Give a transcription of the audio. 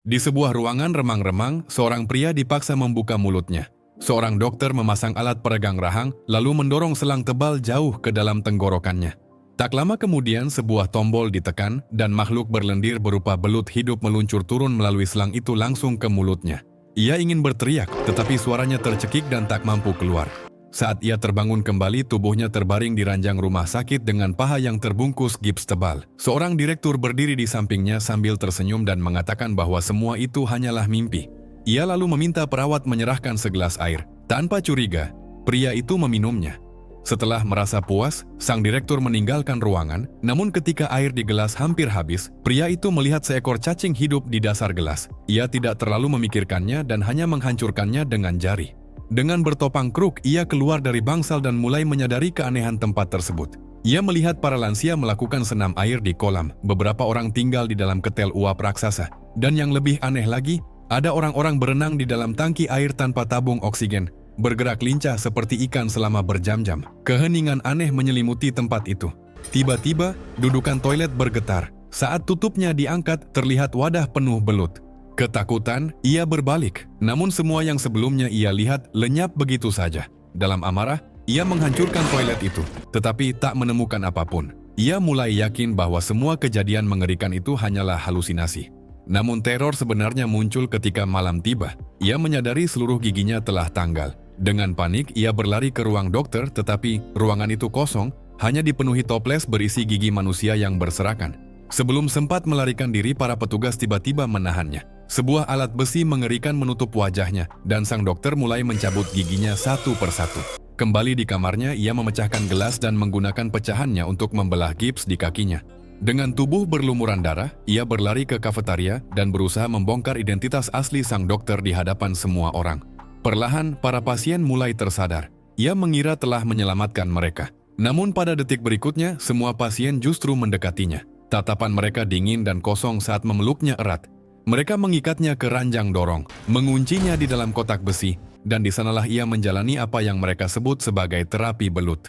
Di sebuah ruangan remang-remang, seorang pria dipaksa membuka mulutnya. Seorang dokter memasang alat peregang rahang, lalu mendorong selang tebal jauh ke dalam tenggorokannya. Tak lama kemudian, sebuah tombol ditekan, dan makhluk berlendir berupa belut hidup meluncur turun melalui selang itu langsung ke mulutnya. Ia ingin berteriak, tetapi suaranya tercekik dan tak mampu keluar. Saat ia terbangun kembali, tubuhnya terbaring di ranjang rumah sakit dengan paha yang terbungkus gips tebal. Seorang direktur berdiri di sampingnya sambil tersenyum dan mengatakan bahwa semua itu hanyalah mimpi. Ia lalu meminta perawat menyerahkan segelas air. Tanpa curiga, pria itu meminumnya. Setelah merasa puas, sang direktur meninggalkan ruangan, namun ketika air di gelas hampir habis, pria itu melihat seekor cacing hidup di dasar gelas. Ia tidak terlalu memikirkannya dan hanya menghancurkannya dengan jari. Dengan bertopang kruk, ia keluar dari bangsal dan mulai menyadari keanehan tempat tersebut. Ia melihat para lansia melakukan senam air di kolam. Beberapa orang tinggal di dalam ketel uap raksasa. Dan yang lebih aneh lagi, ada orang-orang berenang di dalam tangki air tanpa tabung oksigen, bergerak lincah seperti ikan selama berjam-jam. Keheningan aneh menyelimuti tempat itu. Tiba-tiba, dudukan toilet bergetar. Saat tutupnya diangkat, terlihat wadah penuh belut. Ketakutan, ia berbalik. Namun semua yang sebelumnya ia lihat lenyap begitu saja. Dalam amarah, ia menghancurkan toilet itu, tetapi tak menemukan apapun. Ia mulai yakin bahwa semua kejadian mengerikan itu hanyalah halusinasi. Namun teror sebenarnya muncul ketika malam tiba. Ia menyadari seluruh giginya telah tanggal. Dengan panik, ia berlari ke ruang dokter, tetapi ruangan itu kosong, hanya dipenuhi toples berisi gigi manusia yang berserakan. Sebelum sempat melarikan diri, para petugas tiba-tiba menahannya. Sebuah alat besi mengerikan menutup wajahnya, dan sang dokter mulai mencabut giginya satu persatu. Kembali di kamarnya, ia memecahkan gelas dan menggunakan pecahannya untuk membelah gips di kakinya. Dengan tubuh berlumuran darah, ia berlari ke kafetaria dan berusaha membongkar identitas asli sang dokter di hadapan semua orang. Perlahan, para pasien mulai tersadar. Ia mengira telah menyelamatkan mereka. Namun pada detik berikutnya, semua pasien justru mendekatinya. Tatapan mereka dingin dan kosong saat memeluknya erat. Mereka mengikatnya ke ranjang dorong, menguncinya di dalam kotak besi, dan di sanalah ia menjalani apa yang mereka sebut sebagai terapi belut.